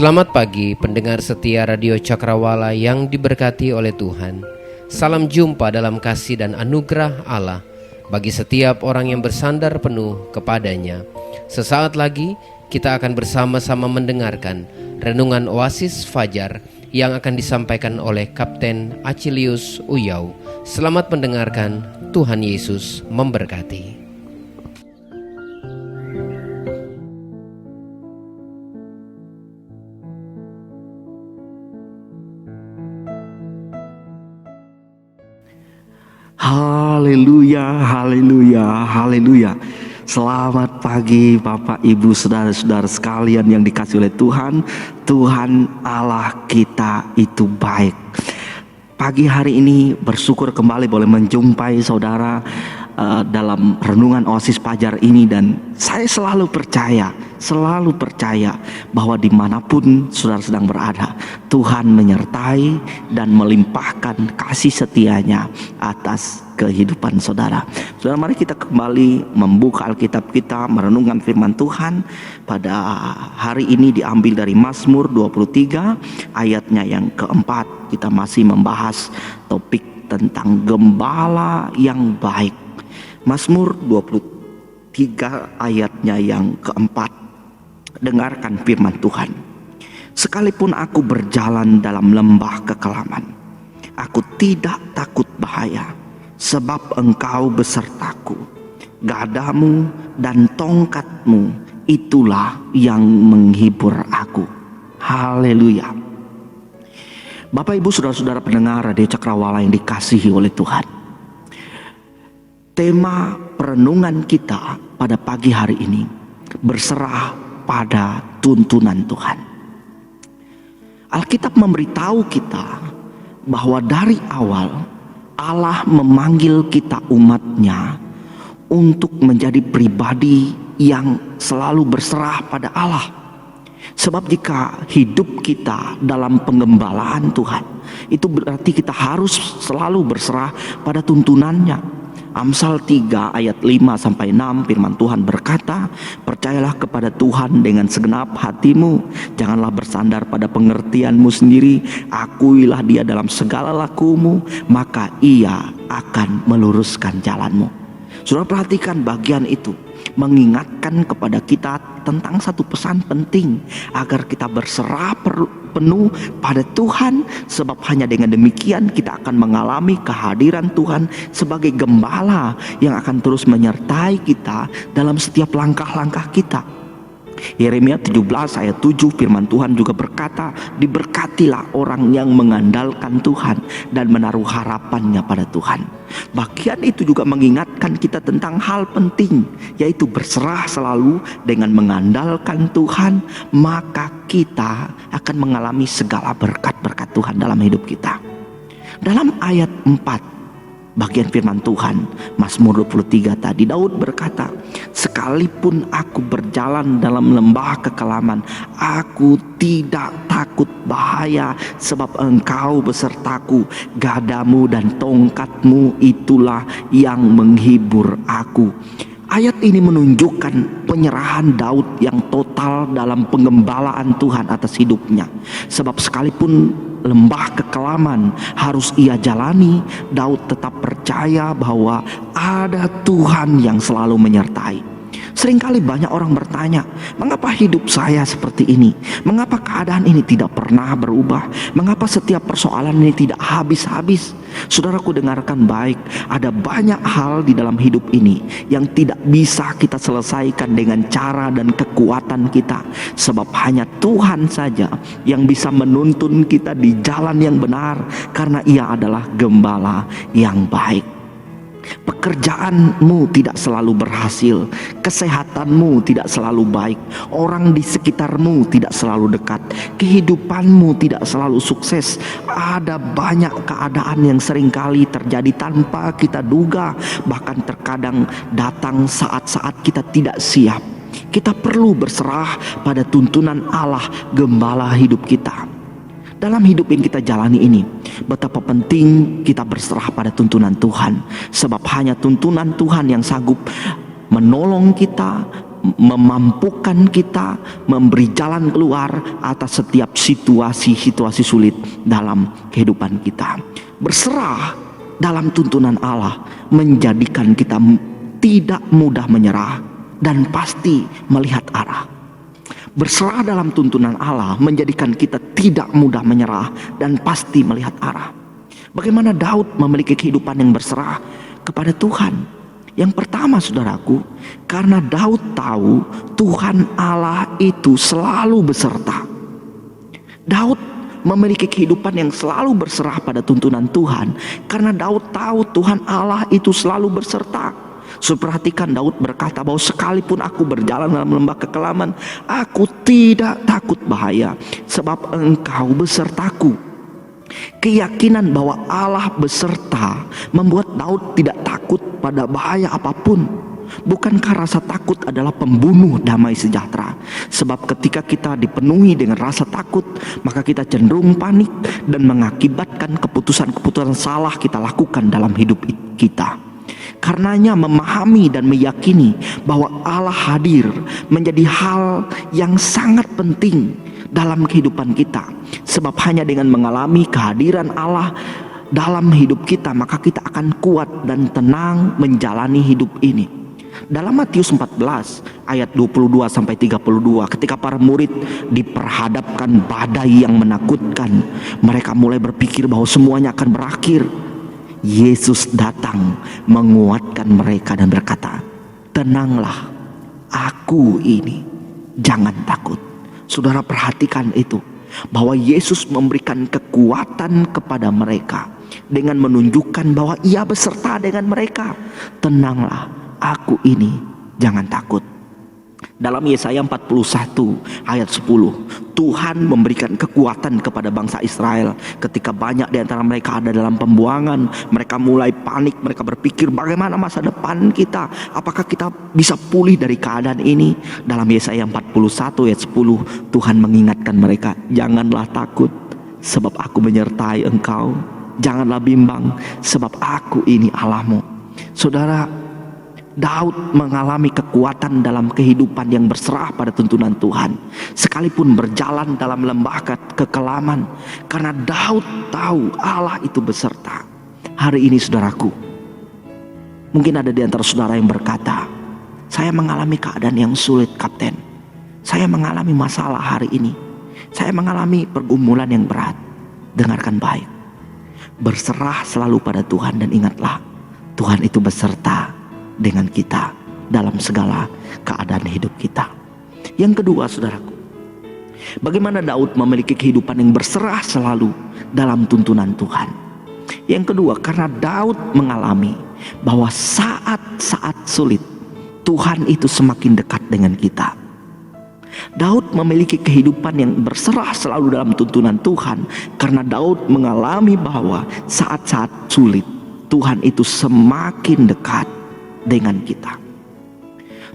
Selamat pagi pendengar setia Radio Cakrawala yang diberkati oleh Tuhan. Salam jumpa dalam kasih dan anugerah Allah bagi setiap orang yang bersandar penuh kepadanya. Sesaat lagi kita akan bersama-sama mendengarkan renungan Oasis Fajar yang akan disampaikan oleh Kapten Achillius Uyau. Selamat mendengarkan, Tuhan Yesus memberkati. Haleluya, haleluya, haleluya. Selamat pagi Bapak, Ibu, saudara-saudara sekalian yang dikasihi oleh Tuhan. Tuhan Allah kita itu baik. Pagi hari ini bersyukur kembali boleh menjumpai saudara dalam renungan Oasis Fajar ini. Dan saya selalu percaya bahwa dimanapun saudara sedang berada, Tuhan menyertai dan melimpahkan kasih setianya atas kehidupan saudara. Saudara, mari kita kembali membuka Alkitab kita, merenungkan firman Tuhan. Pada hari ini diambil dari Mazmur 23 ayatnya yang keempat. Kita masih membahas topik tentang gembala yang baik. Mazmur 23 ayatnya yang keempat. Dengarkan firman Tuhan. Sekalipun aku berjalan dalam lembah kekelaman, aku tidak takut bahaya, sebab Engkau besertaku. Gadamu dan tongkatmu itulah yang menghibur aku. Haleluya. Bapak, Ibu, saudara-saudara pendengar Radio Cakrawala yang dikasihi oleh Tuhan. Tema perenungan kita pada pagi hari ini berserah pada tuntunan Tuhan. Alkitab memberitahu kita bahwa dari awal Allah memanggil kita umatnya untuk menjadi pribadi yang selalu berserah pada Allah. Sebab jika hidup kita dalam penggembalaan Tuhan, itu berarti kita harus selalu berserah pada tuntunannya. Amsal 3 ayat 5-6 firman Tuhan berkata, percayalah kepada Tuhan dengan segenap hatimu, janganlah bersandar pada pengertianmu sendiri, akuilah Dia dalam segala lakumu, maka Ia akan meluruskan jalanmu. Saudara, perhatikan bagian itu mengingatkan kepada kita tentang satu pesan penting, agar kita berserah penuh pada Tuhan, sebab hanya dengan demikian kita akan mengalami kehadiran Tuhan sebagai gembala yang akan terus menyertai kita dalam setiap langkah-langkah kita. Yeremia 17 ayat 7 firman Tuhan juga berkata, diberkatilah orang yang mengandalkan Tuhan dan menaruh harapannya pada Tuhan. Bagian itu juga mengingatkan kita tentang hal penting, yaitu berserah selalu dengan mengandalkan Tuhan, maka kita akan mengalami segala berkat-berkat Tuhan dalam hidup kita. Dalam ayat 4 bagian firman Tuhan, Mazmur 23 tadi, Daud berkata, sekalipun aku berjalan dalam lembah kekelaman, aku tidak takut bahaya, sebab Engkau besertaku. Gadamu dan tongkatmu itulah yang menghibur aku. Ayat ini menunjukkan penyerahan Daud yang total dalam penggembalaan Tuhan atas hidupnya. Sebab sekalipun lembah kekelaman harus ia jalani, Daud tetap percaya bahwa ada Tuhan yang selalu menyertai. Seringkali banyak orang bertanya, mengapa hidup saya seperti ini? Mengapa keadaan ini tidak pernah berubah? Mengapa setiap persoalan ini tidak habis-habis? Saudaraku, dengarkan baik, ada banyak hal di dalam hidup ini yang tidak bisa kita selesaikan dengan cara dan kekuatan kita. Sebab hanya Tuhan saja yang bisa menuntun kita di jalan yang benar, karena Ia adalah gembala yang baik. Pekerjaanmu tidak selalu berhasil, kesehatanmu tidak selalu baik, orang di sekitarmu tidak selalu dekat, kehidupanmu tidak selalu sukses. Ada banyak keadaan yang seringkali terjadi tanpa kita duga, bahkan terkadang datang saat-saat kita tidak siap. Kita perlu berserah pada tuntunan Allah, gembala hidup kita. Dalam hidup yang kita jalani ini, betapa penting kita berserah pada tuntunan Tuhan. Sebab hanya tuntunan Tuhan yang sanggup menolong kita, memampukan kita, memberi jalan keluar atas setiap situasi-situasi sulit dalam kehidupan kita. Berserah dalam tuntunan Allah menjadikan kita tidak mudah menyerah dan pasti melihat arah. Berserah dalam tuntunan Allah menjadikan kita tidak mudah menyerah dan pasti melihat arah. Bagaimana Daud memiliki kehidupan yang berserah kepada Tuhan? Yang pertama, saudaraku, karena Daud tahu Tuhan Allah itu selalu beserta. Daud memiliki kehidupan yang selalu berserah pada tuntunan Tuhan karena Daud tahu Tuhan Allah itu selalu berserta. Perhatikan, Daud berkata bahwa sekalipun aku berjalan dalam lembah kekelaman, aku tidak takut bahaya, sebab Engkau besertaku. Keyakinan bahwa Allah beserta membuat Daud tidak takut pada bahaya apapun. Bukankah rasa takut adalah pembunuh damai sejahtera? Sebab ketika kita dipenuhi dengan rasa takut, maka kita cenderung panik dan mengakibatkan keputusan-keputusan salah kita lakukan dalam hidup kita. Karenanya memahami dan meyakini bahwa Allah hadir menjadi hal yang sangat penting dalam kehidupan kita. Sebab hanya dengan mengalami kehadiran Allah dalam hidup kita, maka kita akan kuat dan tenang menjalani hidup ini. Dalam Matius 14 ayat 22-32, ketika para murid diperhadapkan badai yang menakutkan, mereka mulai berpikir bahwa semuanya akan berakhir. Yesus datang menguatkan mereka dan berkata, tenanglah, aku ini, jangan takut. Saudara, perhatikan itu, bahwa Yesus memberikan kekuatan kepada mereka dengan menunjukkan bahwa Ia beserta dengan mereka. Tenanglah, aku ini, jangan takut. Dalam Yesaya 41 ayat 10, Tuhan memberikan kekuatan kepada bangsa Israel ketika banyak di antara mereka ada dalam pembuangan. Mereka mulai panik, mereka berpikir bagaimana masa depan kita, apakah kita bisa pulih dari keadaan ini. Dalam Yesaya 41 ayat 10, Tuhan mengingatkan mereka, janganlah takut sebab aku menyertai engkau, janganlah bimbang sebab aku ini Allahmu. Saudara, Daud mengalami kekuatan dalam kehidupan yang berserah pada tuntunan Tuhan, sekalipun berjalan dalam lembah kekelaman, karena Daud tahu Allah itu beserta. Hari ini, saudaraku, mungkin ada di antara saudara yang berkata, saya mengalami keadaan yang sulit, Kapten. Saya mengalami masalah hari ini. Saya mengalami pergumulan yang berat. Dengarkan baik. Berserah selalu pada Tuhan dan ingatlah, Tuhan itu beserta dengan kita dalam segala keadaan hidup kita. Yang kedua, saudaraku, bagaimana Daud memiliki kehidupan yang berserah selalu dalam tuntunan Tuhan. Yang kedua, karena Daud mengalami bahwa saat-saat sulit Tuhan itu semakin dekat dengan kita. Daud memiliki kehidupan yang berserah selalu dalam tuntunan Tuhan karena Daud mengalami bahwa saat-saat sulit Tuhan itu semakin dekat dengan kita.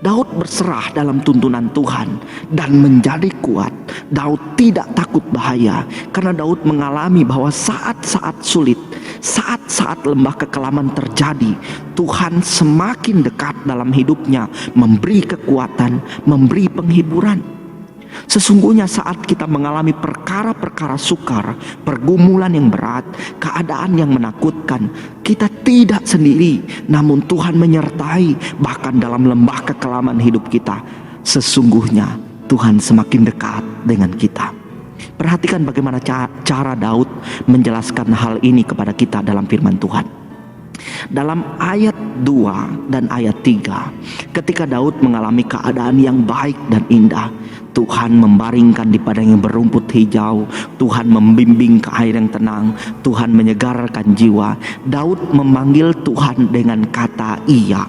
Daud berserah dalam tuntunan Tuhan dan menjadi kuat. Daud tidak takut bahaya karena Daud mengalami bahwa saat-saat sulit, saat-saat lembah kekelaman terjadi, Tuhan semakin dekat dalam hidupnya, memberi kekuatan, memberi penghiburan. Sesungguhnya saat kita mengalami perkara-perkara sukar, pergumulan yang berat, keadaan yang menakutkan, kita tidak sendiri, namun Tuhan menyertai. Bahkan dalam lembah kekelaman hidup kita, sesungguhnya Tuhan semakin dekat dengan kita. Perhatikan bagaimana cara Daud menjelaskan hal ini kepada kita dalam firman Tuhan. Dalam ayat 2 dan ayat 3, ketika Daud mengalami keadaan yang baik dan indah, Tuhan membaringkan di padang yang berumput hijau, Tuhan membimbing ke air yang tenang, Tuhan menyegarkan jiwa. Daud memanggil Tuhan dengan kata iya.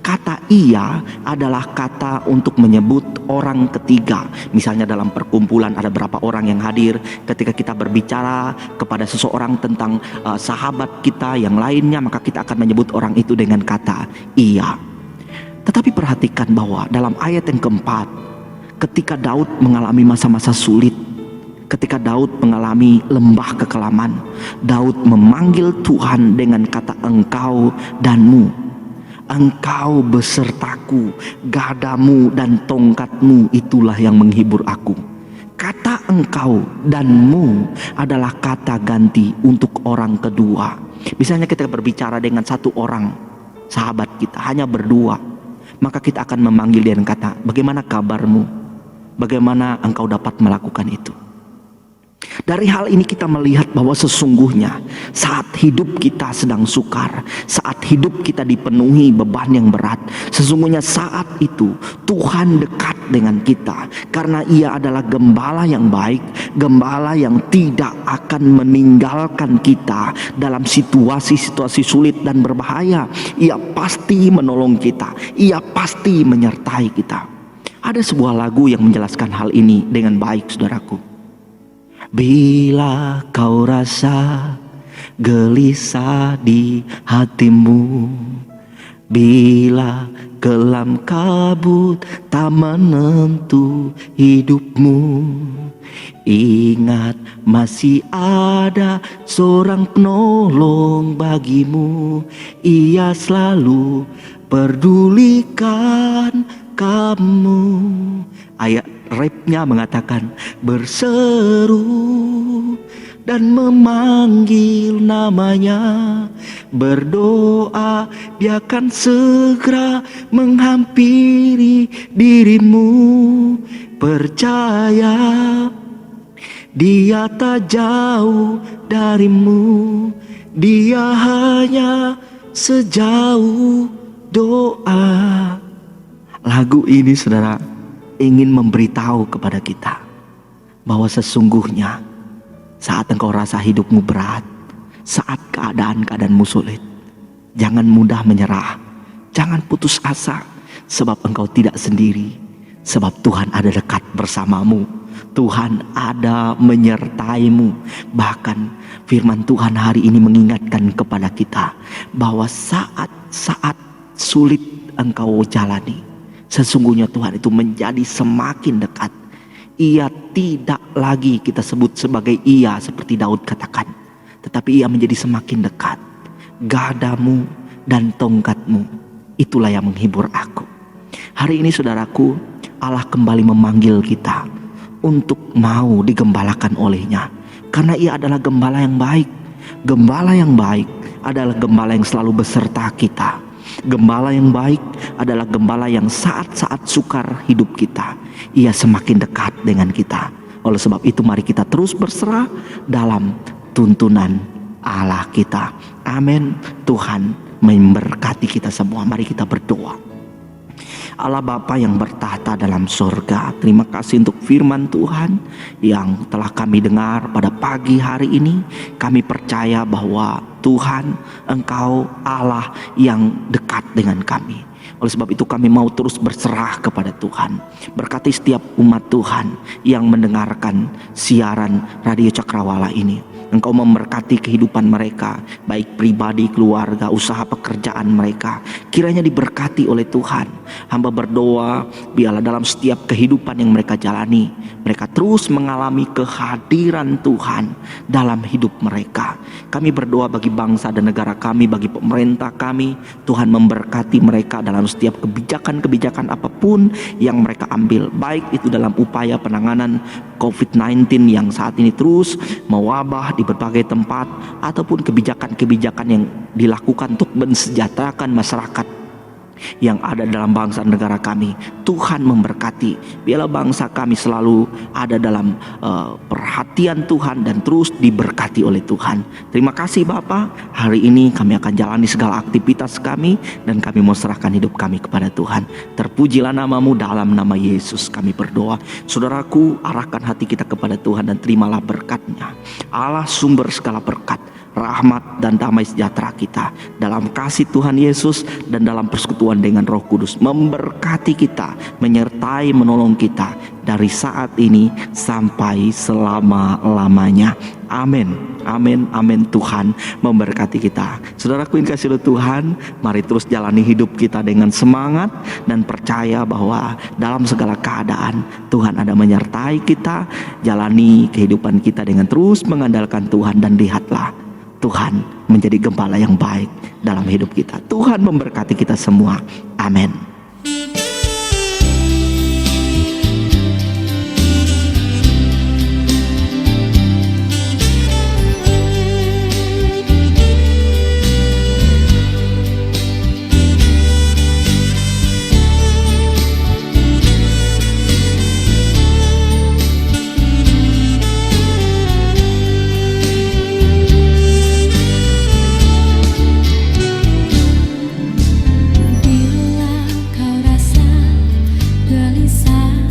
Kata iya adalah kata untuk menyebut orang ketiga. Misalnya dalam perkumpulan ada berapa orang yang hadir, ketika kita berbicara kepada seseorang tentang sahabat kita yang lainnya, maka kita akan menyebut orang itu dengan kata iya. Tetapi perhatikan bahwa dalam ayat yang keempat, ketika Daud mengalami masa-masa sulit, ketika Daud mengalami lembah kekelaman, Daud memanggil Tuhan dengan kata engkau danmu. Engkau besertaku, gadamu dan tongkatmu itulah yang menghibur aku. Kata engkau danmu adalah kata ganti untuk orang kedua. Misalnya kita berbicara dengan satu orang sahabat kita, hanya berdua, maka kita akan memanggil dia dengan kata, bagaimana kabarmu? Bagaimana engkau dapat melakukan itu? Dari hal ini kita melihat bahwa sesungguhnya saat hidup kita sedang sukar, saat hidup kita dipenuhi beban yang berat, sesungguhnya saat itu Tuhan dekat dengan kita, karena Ia adalah gembala yang baik, gembala yang tidak akan meninggalkan kita dalam situasi-situasi sulit dan berbahaya. Ia pasti menolong kita, Ia pasti menyertai kita. Ada sebuah lagu yang menjelaskan hal ini dengan baik, saudaraku. Bila kau rasa gelisah di hatimu, bila kelam kabut tak menentu hidupmu, ingat masih ada seorang penolong bagimu. Ia selalu pedulikan kamu. Ayat rapnya mengatakan, berseru dan memanggil namanya, berdoa dia akan segera menghampiri dirimu. Percaya dia tak jauh darimu, dia hanya sejauh doa. Lagu ini, saudara, ingin memberitahu kepada kita bahwa sesungguhnya saat engkau rasa hidupmu berat, saat keadaanmu sulit, jangan mudah menyerah, jangan putus asa, sebab engkau tidak sendiri, sebab Tuhan ada dekat bersamamu, Tuhan ada menyertaimu. Bahkan firman Tuhan hari ini mengingatkan kepada kita bahwa saat-saat sulit engkau jalani, sesungguhnya Tuhan itu menjadi semakin dekat. Ia tidak lagi kita sebut sebagai ia seperti Daud katakan, tetapi ia menjadi semakin dekat. Gadamu dan tongkatmu itulah yang menghibur aku. Hari ini, saudaraku, Allah kembali memanggil kita untuk mau digembalakan olehnya, karena Ia adalah gembala yang baik. Gembala yang baik adalah gembala yang selalu beserta kita. Gembala yang baik adalah gembala yang saat-saat sukar hidup kita, Ia semakin dekat dengan kita. Oleh sebab itu, mari kita terus berserah dalam tuntunan Allah kita. Amin. Tuhan memberkati kita semua. Mari kita berdoa. Allah Bapa yang bertahta dalam surga, terima kasih untuk firman Tuhan yang telah kami dengar pada pagi hari ini. Kami percaya bahwa Tuhan, Engkau Allah yang dekat dengan kami. Oleh sebab itu kami mau terus berserah kepada Tuhan. Berkati setiap umat Tuhan yang mendengarkan siaran Radio Cakrawala ini. Engkau memberkati kehidupan mereka, baik pribadi, keluarga, usaha pekerjaan mereka. Kiranya diberkati oleh Tuhan. Hamba berdoa, biarlah dalam setiap kehidupan yang mereka jalani, mereka terus mengalami kehadiran Tuhan dalam hidup mereka. Kami berdoa bagi bangsa dan negara kami, bagi pemerintah kami. Tuhan memberkati mereka dalam setiap kebijakan-kebijakan apapun yang mereka ambil, baik itu dalam upaya penanganan COVID-19 yang saat ini terus mewabah di berbagai tempat, ataupun kebijakan-kebijakan yang dilakukan untuk mensejahterakan masyarakat yang ada dalam bangsa negara kami. Tuhan memberkati, biarlah bangsa kami selalu ada dalam perhatian Tuhan dan terus diberkati oleh Tuhan. Terima kasih Bapa. Hari ini kami akan jalani segala aktivitas kami dan kami mau serahkan hidup kami kepada Tuhan. Terpujilah nama-Mu, dalam nama Yesus kami berdoa. Saudaraku, arahkan hati kita kepada Tuhan dan terimalah berkat-Nya. Allah sumber segala berkat, rahmat dan damai sejahtera kita dalam kasih Tuhan Yesus dan dalam persekutuan dengan Roh Kudus memberkati kita, menyertai, menolong kita dari saat ini sampai selama-lamanya. Amin, amin, amin. Tuhan memberkati kita. Saudaraku yang kasih Tuhan, mari terus jalani hidup kita dengan semangat dan percaya bahwa dalam segala keadaan Tuhan ada menyertai kita. Jalani kehidupan kita dengan terus mengandalkan Tuhan dan lihatlah Tuhan menjadi gembala yang baik dalam hidup kita. Tuhan memberkati kita semua. Amin. Bila kau rasa gelisah